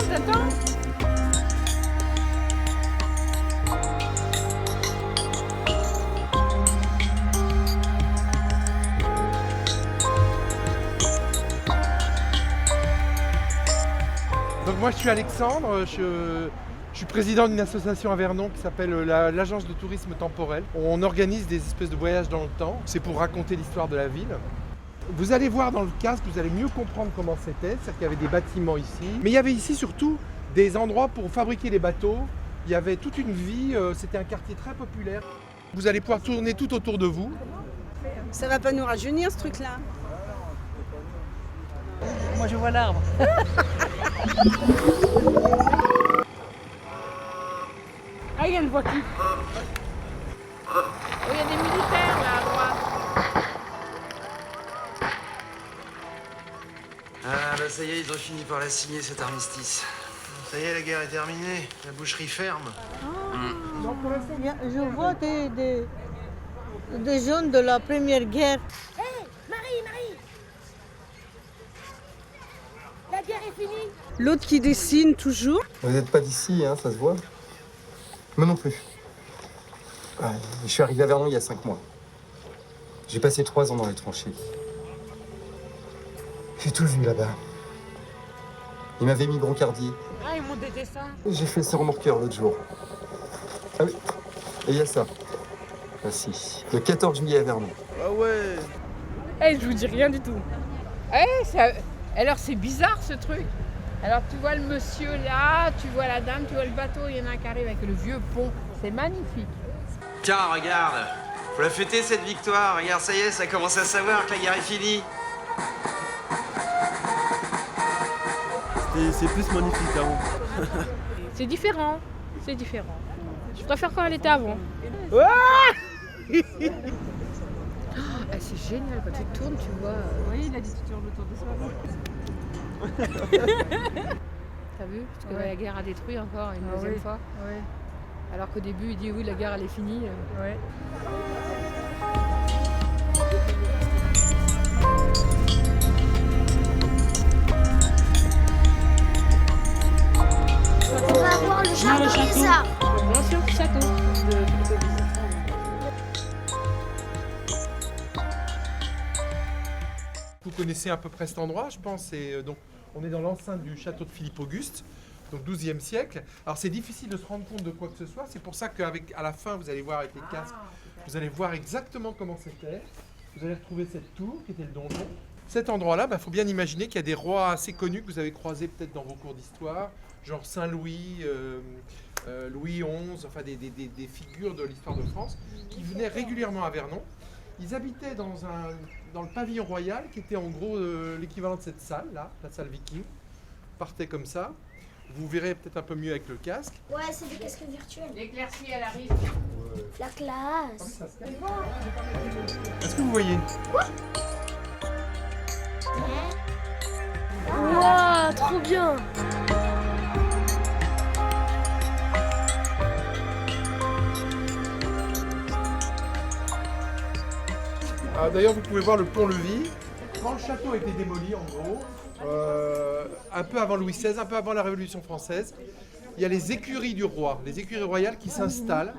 t'attends. Donc moi je suis Alexandre, je suis président d'une association à Vernon qui s'appelle l'Agence de tourisme temporel. On organise des espèces de voyages dans le temps, c'est pour raconter l'histoire de la ville. Vous allez voir dans le casque, vous allez mieux comprendre comment c'était, c'est-à-dire qu'il y avait des bâtiments ici. Mais il y avait ici surtout des endroits pour fabriquer les bateaux, il y avait toute une vie, c'était un quartier très populaire. Vous allez pouvoir tourner tout autour de vous. Ça va pas nous rajeunir ce truc-là? Moi je vois l'arbre. Ah, il y a une voiture. Oh, il y a des militaires là à droite. Ah bah ça y est, ils ont fini par la signer cet armistice. Ça y est, la guerre est terminée. La boucherie ferme. Je vois des jeunes de la Première Guerre. Marie, la guerre est finie. L'autre qui dessine toujours. Vous n'êtes pas d'ici, hein, ça se voit. Moi non plus. Ouais, je suis arrivé à Vernon il y a 5 mois. J'ai passé 3 ans dans les tranchées. J'ai tout vu là-bas. Ils m'avaient mis brancardier. Ah, ils m'ont des dessins. J'ai fait ce remorqueur l'autre jour. Ah oui, et il y a ça. Ah si, le 14 juillet à Vernon. Ah ouais. Eh, je vous dis rien du tout. Alors c'est bizarre ce truc. Alors tu vois le monsieur là, tu vois la dame, tu vois le bateau, il y en a un qui arrive avec le vieux pont. C'est magnifique. Tiens, regarde, faut la fêter cette victoire. Regarde, ça y est, ça commence à savoir que la guerre est finie. C'est plus magnifique avant. C'est différent. C'est différent. Je préfère quand elle était avant. Ah, c'est génial quand tu tournes, tu vois. Oui, il a dit tu tournes autour de soi. T'as vu? Parce que la guerre a détruit encore une deuxième fois. Oui. Alors qu'au début, il dit oui, la guerre elle est finie. Ouais. On va voir le château des arbres. L'ancien château de Philippe Auguste. Vous connaissez à peu près cet endroit, je pense. Donc, on est dans l'enceinte du château de Philippe Auguste, donc 12e siècle. Alors c'est difficile de se rendre compte de quoi que ce soit. C'est pour ça qu'à la fin, vous allez voir avec les casques, vous allez voir exactement comment c'était. Vous allez retrouver cette tour qui était le donjon. Cet endroit-là, faut bien imaginer qu'il y a des rois assez connus que vous avez croisés peut-être dans vos cours d'histoire, genre Saint-Louis, Louis XI, enfin des figures de l'histoire de France, qui venaient régulièrement à Vernon. Ils habitaient dans le pavillon royal, qui était en gros l'équivalent de cette salle, là, la salle viking. Partait comme ça. Vous verrez peut-être un peu mieux avec le casque. Ouais, c'est des casques virtuels. L'éclaircie, elle arrive. La classe. Est-ce que vous voyez? Waouh, trop bien. D'ailleurs, vous pouvez voir le pont-levis. Quand le château a été démoli, en gros, un peu avant Louis XVI, un peu avant la Révolution française, il y a les écuries du roi, les écuries royales qui s'installent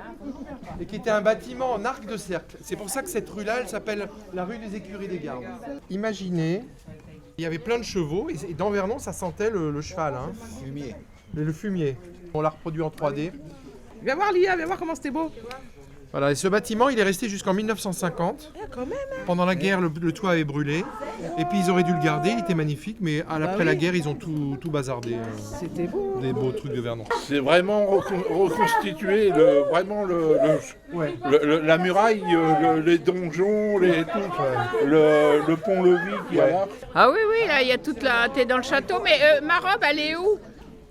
et qui étaient un bâtiment en arc de cercle. C'est pour ça que cette rue-là, elle s'appelle la rue des écuries des gardes. Imaginez, il y avait plein de chevaux et dans Vernon, ça sentait le cheval, hein. Fumier. Le fumier. On l'a reproduit en 3D. Viens voir Lia, viens voir comment c'était beau. Voilà, et ce bâtiment, il est resté jusqu'en 1950. Pendant la guerre, le toit avait brûlé. Et puis ils auraient dû le garder, il était magnifique, mais après la guerre, ils ont tout bazardé. C'était beau. Des beaux trucs de Vernon. C'est vraiment reconstitué, la muraille, les donjons, le pont-levis qu'il y a là. Ah oui, oui, là, il y a toute la... T'es dans le château, mais ma robe, elle est où?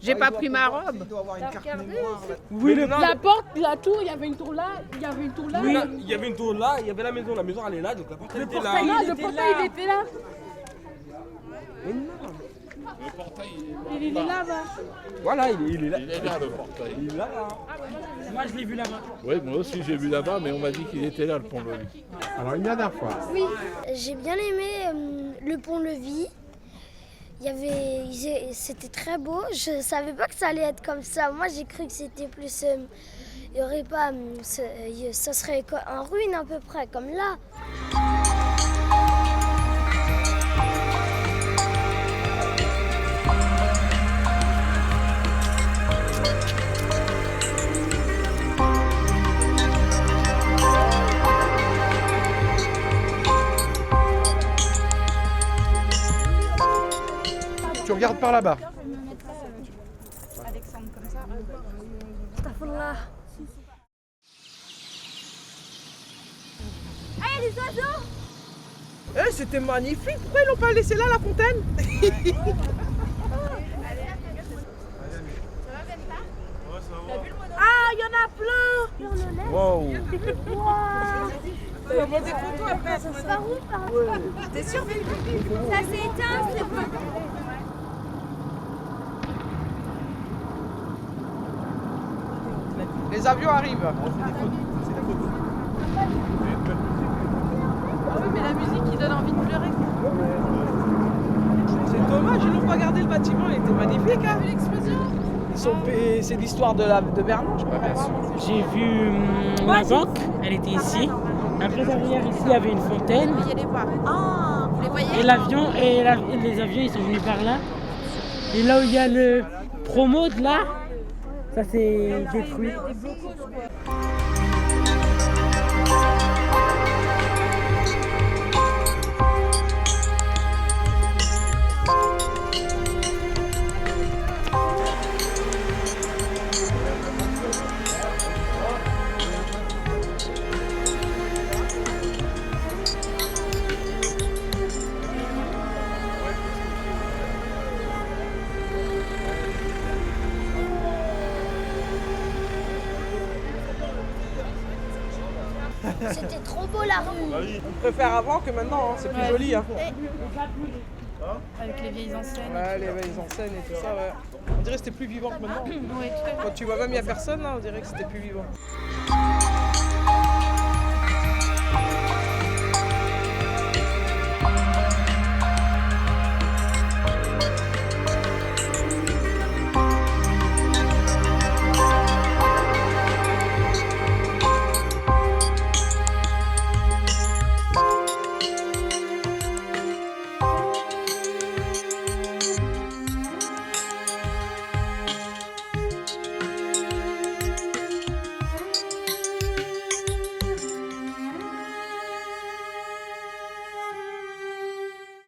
J'ai pas pris ma robe. Il doit avoir une carte mémoire. Oui, la porte, la tour, il y avait une tour là, il y avait une tour là. Oui, il y avait une tour là, il y avait la maison elle est là, donc la porte elle était là. Le portail, il était là. Le portail, Il est là-bas. Voilà, il est là. il est là, le portail. Il est là. Moi, je l'ai vu là-bas. Oui, moi aussi j'ai vu là-bas, mais on m'a dit qu'il était là, le pont-levis. Alors une dernière fois. Oui, j'ai bien aimé le pont-levis. C'était très beau. Je savais pas que ça allait être comme ça. Moi, j'ai cru que c'était plus. Il y aurait pas. Ça serait en ruine à peu près, comme là. Tu regardes par là-bas. Allez, les oiseaux! Eh, c'était magnifique. Pourquoi ils l'ont pas laissé là, la fontaine? Ah, il y en a plein. Wow. Ça va des photos après. Ça par où? T'es sûr? Ça s'est éteint, c'est bon. Les avions arrivent. Ah oui, mais la musique qui donne envie de pleurer. C'est dommage, ils n'ont pas gardé le bâtiment, il était magnifique. Hein. L'explosion. C'est l'histoire de Berlin, je crois. J'ai vu la banque, elle était ici. Après derrière ici, il y avait une fontaine. Il y allait pas. Ah, vous les voyez? Et l'avion et les avions, ils sont venus par là. Et là où il y a le promo de là, ça s'est détruit. C'était trop beau la rue. On préfère avant que maintenant, hein. C'est plus joli. Hein. Avec les vieilles enseignes. Ouais, les vieilles enseignes et tout ça, ouais. On dirait que c'était plus vivant que maintenant. Oui, tout à fait. Quand tu vois même il n'y a personne, là, on dirait que c'était plus vivant.